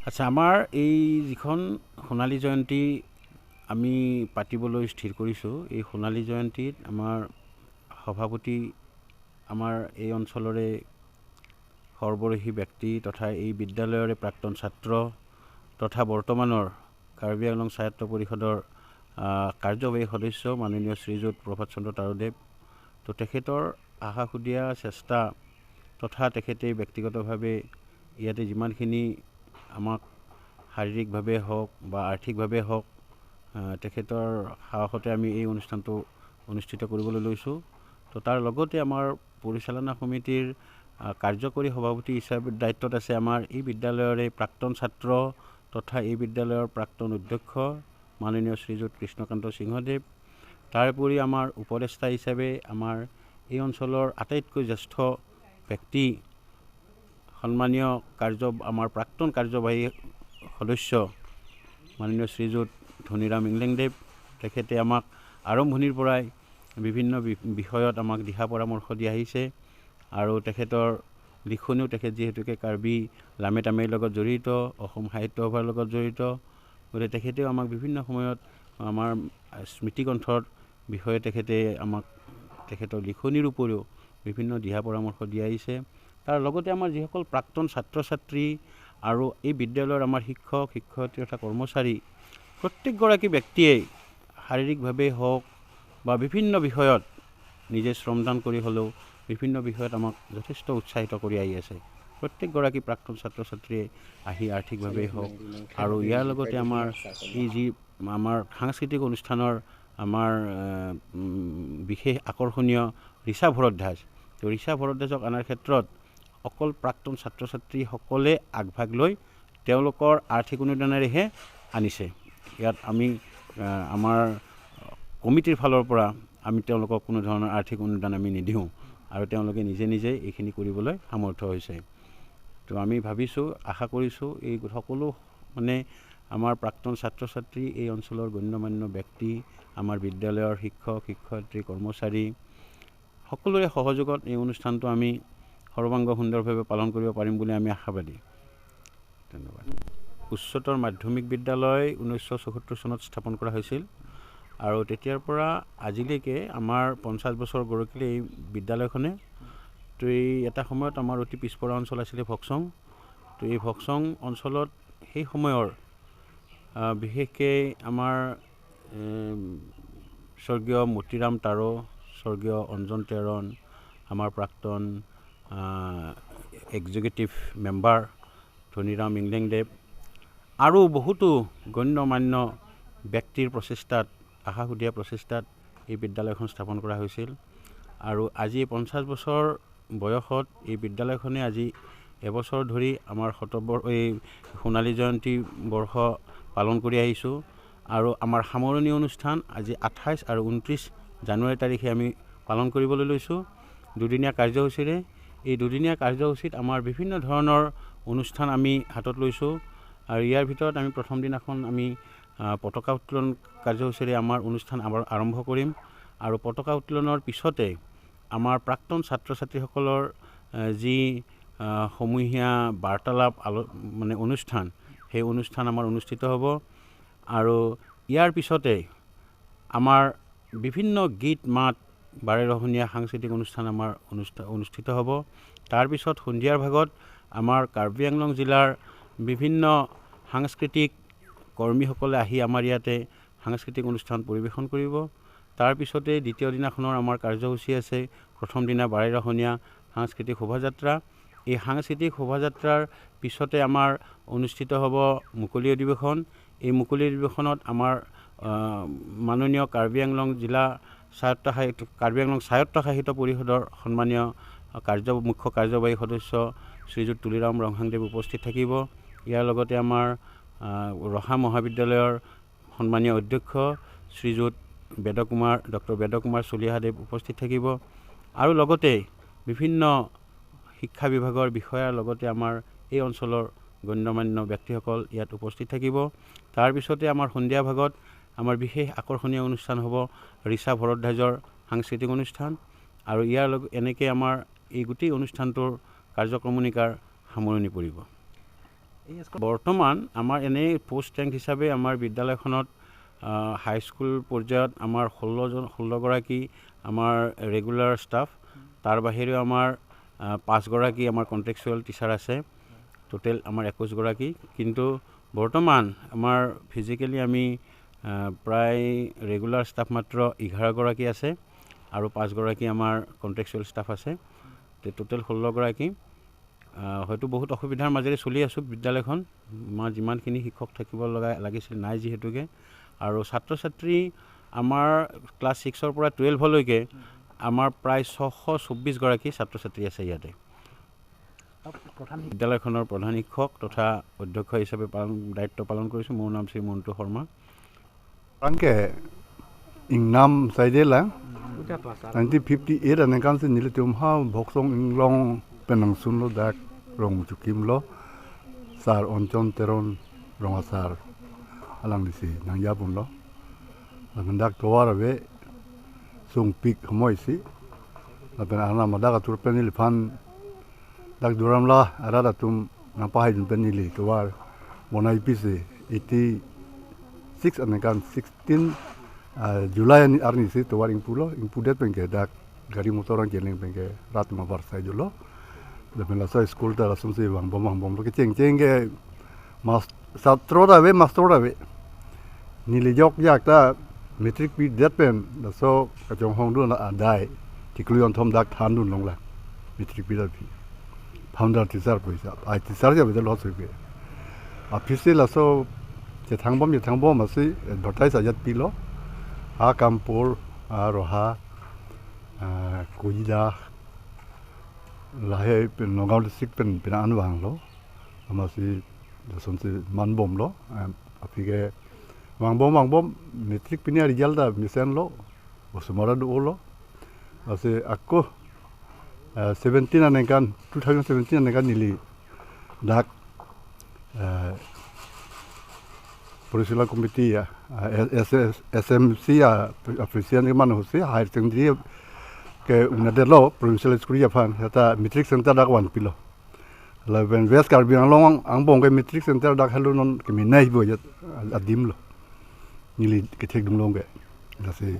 আচ্ছা, আমাৰ এই যিখন সোণালী জয়ন্তী আমি পাতিবলৈ স্থিৰ কৰিছোঁ, এই সোণালী জয়ন্তীত আমাৰ সভাপতি আমাৰ এই অঞ্চলৰে সৰ্বৰহী ব্যক্তি তথা এই বিদ্যালয়ৰে প্ৰাক্তন ছাত্ৰ তথা বৰ্তমানৰ কাৰ্বি আংলং স্বায়ত্ত পৰিষদৰ কাৰ্যবাহী সদস্য মাননীয় শ্ৰীযুত প্ৰভাত চন্দ্ৰ তাৰুদেৱ। তো তেখেতৰ আশাসুদীয়া চেষ্টা তথা তেখেতে ব্যক্তিগতভাৱে ইয়াতে যিমানখিনি আমাক শাৰীৰিকভাৱে হওক বা আৰ্থিকভাৱে হওক তেখেতৰ সাহসতে আমি এই অনুষ্ঠানটো অনুষ্ঠিত কৰিবলৈ লৈছোঁ। তো তাৰ লগতে আমাৰ পৰিচালনা সমিতিৰ কাৰ্যকৰী সভাপতি হিচাপে দায়িত্বত আছে আমাৰ এই বিদ্যালয়ৰে প্ৰাক্তন ছাত্ৰ তথা এই বিদ্যালয়ৰ প্ৰাক্তন অধ্যক্ষ মাননীয় শ্ৰীযুত কৃষ্ণকান্ত সিংহদেৱ। তাৰোপৰি আমাৰ উপদেষ্টা হিচাপে আমাৰ এই অঞ্চলৰ আটাইতকৈ জ্যেষ্ঠ ব্যক্তি সন্মানীয় আমাৰ প্ৰাক্তন কাৰ্যবাহী সদস্য মাননীয় শ্ৰীযুত ধনীৰাম ইংলেংদেৱ। তেখেতে আমাক আৰম্ভণিৰ পৰাই বিভিন্ন বিষয়ত আমাক দিহা পৰামৰ্শ দি আহিছে আৰু তেখেতৰ লিখনিও তেখেত যিহেতুকে কাৰ্বি লামেটামেৰ লগত জড়িত, অসম সাহিত্য সভাৰ লগত জড়িত, গতিকে তেখেতেও আমাক বিভিন্ন সময়ত আমাৰ স্মৃতিগ্ৰন্থৰ বিষয়ে তেখেতে আমাক তেখেতৰ লিখনিৰ উপৰিও বিভিন্ন দিহা পৰামৰ্শ দি আহিছে। তাৰ লগতে আমাৰ যিসকল প্ৰাক্তন ছাত্ৰ ছাত্ৰী আৰু এই বিদ্যালয়ৰ আমাৰ শিক্ষক শিক্ষয়িত্ৰী তথা কৰ্মচাৰী প্ৰত্যেকগৰাকী ব্যক্তিয়েই শাৰীৰিকভাৱে হওক বা বিভিন্ন বিষয়ত নিজে শ্ৰমদান কৰি হ'লেও বিভিন্ন বিষয়ত আমাক যথেষ্ট উৎসাহিত কৰি আহি আছে। প্ৰত্যেকগৰাকী প্ৰাক্তন ছাত্ৰ ছাত্ৰীয়ে আহি আৰ্থিকভাৱেই হওক আৰু ইয়াৰ লগতে আমাৰ এই যি আমাৰ সাংস্কৃতিক অনুষ্ঠানৰ আমাৰ বিশেষ আকৰ্ষণীয় ৰিচা ভৰদ্বাজ, তো ৰিচা ভৰদ্বাজক অনাৰ ক্ষেত্ৰত অকল প্ৰাক্তন ছাত্ৰ ছাত্ৰীসকলে আগভাগ লৈ তেওঁলোকৰ আৰ্থিক অনুদানেৰেহে আনিছে। ইয়াত আমি আমাৰ কমিটিৰ ফালৰ পৰা আমি তেওঁলোকক কোনো ধৰণৰ আৰ্থিক অনুদান আমি নিদিওঁ আৰু তেওঁলোকে নিজে নিজে এইখিনি কৰিবলৈ সামৰ্থ্য হৈছে। তো আমি ভাবিছোঁ, আশা কৰিছোঁ এই সকলো মানে আমাৰ প্ৰাক্তন ছাত্ৰ ছাত্ৰী, এই অঞ্চলৰ গণ্যমান্য ব্যক্তি, আমাৰ বিদ্যালয়ৰ শিক্ষক শিক্ষয়িত্ৰী কৰ্মচাৰী সকলোৰে সহযোগত এই অনুষ্ঠানটো আমি সৰ্বাংগ সুন্দৰভাৱে পালন কৰিব পাৰিম বুলি আমি আশাবাদী। ধন্যবাদ। উচ্চতৰ মাধ্যমিক বিদ্যালয় 1974 চনত স্থাপন কৰা হৈছিল আৰু তেতিয়াৰ পৰা আজিলৈকে আমাৰ 50 বছৰ গৰকিলে এই বিদ্যালয়খনে। তো এই এটা সময়ত আমাৰ অতি পিছপৰা অঞ্চল আছিলে ভোকসং। তো এই ভোকসং অঞ্চলত সেই সময়ৰ বিশেষকৈ আমাৰ স্বৰ্গীয় মতিৰাম তাৰো, স্বৰ্গীয় অঞ্জন তেৰণ, আমাৰ প্ৰাক্তন এক্সিকিউটিভ মেম্বাৰ ধনীৰাম ইংলেংদেৱ আৰু বহুতো গণ্যমান্য ব্যক্তিৰ প্ৰচেষ্টাত, আশাসুদীয়া প্ৰচেষ্টাত এই বিদ্যালয়খন স্থাপন কৰা হৈছিল। আৰু আজি 50 বছৰ বয়সত এই বিদ্যালয়খনে আজি এবছৰ ধৰি আমাৰ এই সোণালী জয়ন্তী বৰ্ষ পালন কৰি আহিছোঁ আৰু আমাৰ সামৰণি অনুষ্ঠান আজি 28 আৰু 29 জানুৱাৰী তাৰিখে আমি পালন কৰিবলৈ লৈছোঁ দুদিনীয়া কাৰ্যসূচীৰে। এই দুদিনীয়া কাৰ্যসূচীত আমাৰ বিভিন্ন ধৰণৰ অনুষ্ঠান আমি হাতত লৈছোঁ আৰু ইয়াৰ ভিতৰত আমি প্ৰথম দিনাখন আমি পতাকা উত্তোলন কাৰ্যসূচীৰে আমাৰ অনুষ্ঠান আৰম্ভ কৰিম আৰু পতাকা উত্তোলনৰ পিছতে আমাৰ প্ৰাক্তন ছাত্ৰ ছাত্ৰীসকলৰ যি সমূহীয়া বাৰ্তালাপ মানে অনুষ্ঠান, সেই অনুষ্ঠান আমাৰ অনুষ্ঠিত হ'ব আৰু ইয়াৰ পিছতে আমাৰ বিভিন্ন গীত মাত বাৰেৰহণীয়া সাংস্কৃতিক অনুষ্ঠান আমাৰ অনুষ্ঠিত হ'ব। তাৰপিছত সন্ধিয়াৰ ভাগত আমাৰ কাৰ্বি আংলং জিলাৰ বিভিন্ন সাংস্কৃতিক কৰ্মীসকলে আহি আমাৰ ইয়াতে সাংস্কৃতিক অনুষ্ঠান পৰিৱেশন কৰিব। তাৰপিছতে দ্বিতীয় দিনাখনৰ আমাৰ কাৰ্যসূচী আছে প্ৰথম দিনা বাৰেৰহণীয়া সাংস্কৃতিক শোভাযাত্ৰা। এই সাংস্কৃতিক শোভাযাত্ৰাৰ পিছতে আমাৰ অনুষ্ঠিত হ'ব মুকলি অধিৱেশন। এই মুকলি অধিৱেশনত আমাৰ মাননীয় কাৰ্বি আংলং স্বায়ত্তশাসিত পৰিষদৰ সন্মানীয় মুখ্য কাৰ্যবাহী সদস্য শ্ৰীযুত তুলিৰাম ৰংহাংদেৱ উপস্থিত থাকিব। ইয়াৰ লগতে আমাৰ ৰহা মহাবিদ্যালয়ৰ সন্মানীয় অধ্যক্ষ শ্ৰীযুত ডক্টৰ বেদকুমাৰ চলিহাদেৱ উপস্থিত থাকিব আৰু লগতে বিভিন্ন শিক্ষা বিভাগৰ বিষয়াৰ লগতে আমাৰ এই অঞ্চলৰ গণ্যমান্য ব্যক্তিসকল ইয়াত উপস্থিত থাকিব। তাৰপিছতে আমাৰ সন্ধিয়া ভাগত আমাৰ বিশেষ আকৰ্ষণীয় অনুষ্ঠান হ'ব ৰিচা ভৰদ্বাজৰ সাংস্কৃতিক অনুষ্ঠান আৰু ইয়াৰ এনেকৈ আমাৰ এই গোটেই অনুষ্ঠানটোৰ কাৰ্যক্ৰমণিকাৰ সামৰণি পৰিব। বৰ্তমান আমাৰ এনেই পোষ্ট ৰেংক হিচাপে আমাৰ বিদ্যালয়খনত হাইস্কুল পৰ্যায়ত আমাৰ 16গৰাকী আমাৰ ৰেগুলাৰ ষ্টাফ, তাৰ বাহিৰেও আমাৰ 5গৰাকী আমাৰ কণ্ট্ৰেকচুৱেল টিচাৰ আছে, টোটেল আমাৰ 21গৰাকী। কিন্তু বৰ্তমান আমাৰ ফিজিকেলি আমি প্ৰায় ৰেগুলাৰ ষ্টাফ মাত্ৰ 11গৰাকী আছে আৰু 5গৰাকী আমাৰ কণ্ট্ৰেকচুৱেল ষ্টাফ আছে, টোটেল 16গৰাকী। হয়তো বহুত অসুবিধাৰ মাজেৰে চলি আছোঁ বিদ্যালয়খন, আমাৰ যিমানখিনি শিক্ষক থাকিব লাগিছিল নাই যিহেতুকে, আৰু ছাত্ৰ ছাত্ৰী আমাৰ ক্লাছ 6ৰ পৰা 12লৈকে আমাৰ প্ৰায় 624গৰাকী ছাত্ৰ ছাত্ৰী আছে ইয়াতে। বিদ্যালয়খনৰ প্ৰধান শিক্ষক তথা অধ্যক্ষ হিচাপে দায়িত্ব পালন কৰিছোঁ। মোৰ নাম Shri Montu Sharma. Ingnam saidela 1958 anekan se nilitum ha Bhoksong inglong penang sunlo dak rong chukim lo sar onchon teron rong asar alang disi nang yapun lo landak towar be sung pik homoi si lapen ana madaga tur penil fan dak duram la arada tum na pahai dun penili towar monai pisi 86 anekan 16 Julai ni arni si towar ingpulo ingpudet pengke dak gari motoran jeling pengke rat ma barsai julo lepen la so school ta la sumsi bang bom lo ke ceng ke mas satroda we ni le jok yak ta metric pi det pen la so ka jong hong du na dai tikluyon thom dak than dun long la metric pi da pi founder teacher poisa ai teacher ja be lo so be office la so je thangbom ma si advertise ajat pi lo a kampur a roha kuida lahe pen nongau sik pen anwang lo amasi sonsi manbom lo apige wangbom metric pinia result da misen lo osumara do lo ase akko 17 anekan 2017 anekan nili dak Perusahaan komite ya, SMC ya, apresiasi ke mana husi, higher secondary ke unade lo, provincial school ya pan, kata matric center dak wan pilo. Lalu West Karbi ang bong ke matric center dak halu non ke minai bo ya adim lo, nili ke cek dum long ke, lasi,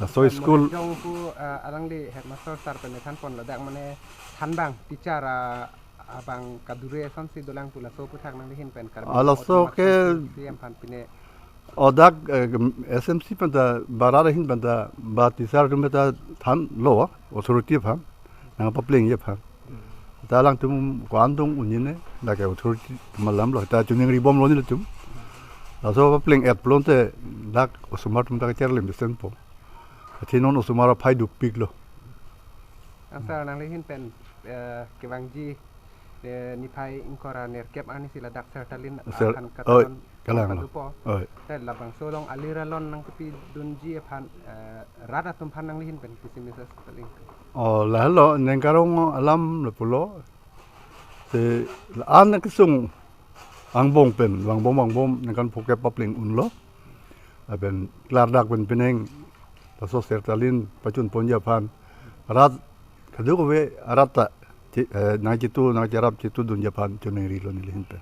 laso school. Jong ku arang di headmaster star penethan pon ladak mana than bang teacher abang kadure sansi dolang pula so puthak nang hin pen kar alaso ke odak SMC panda barara hin panda ba tisar rumeta than lo authority phan na papling ye phan talang tum kwandong unine la ke authority malam lo ta chuning ribom lo ni tum laso papling at plonte dak osumar tum ta cherlem besen po thinon osumara phai du pik lo asar nang hin pen ke bangji nipai ingkora nerkep ani sila dak sertalin akan katalon kalang lupo tel labang solong aliralon nang kepi dunji aphan rada tumpan nang lihin pen kisimisas taling la lo nengkarong alam le pulo se an kisung angbong pen wangbom nengkan poke papling unlo aben klardak pen peneng taso sertalin pacun ponji aphan rat kadu we arata na jitu na jarap jitu dun japan chuneng ri lo ni lin pe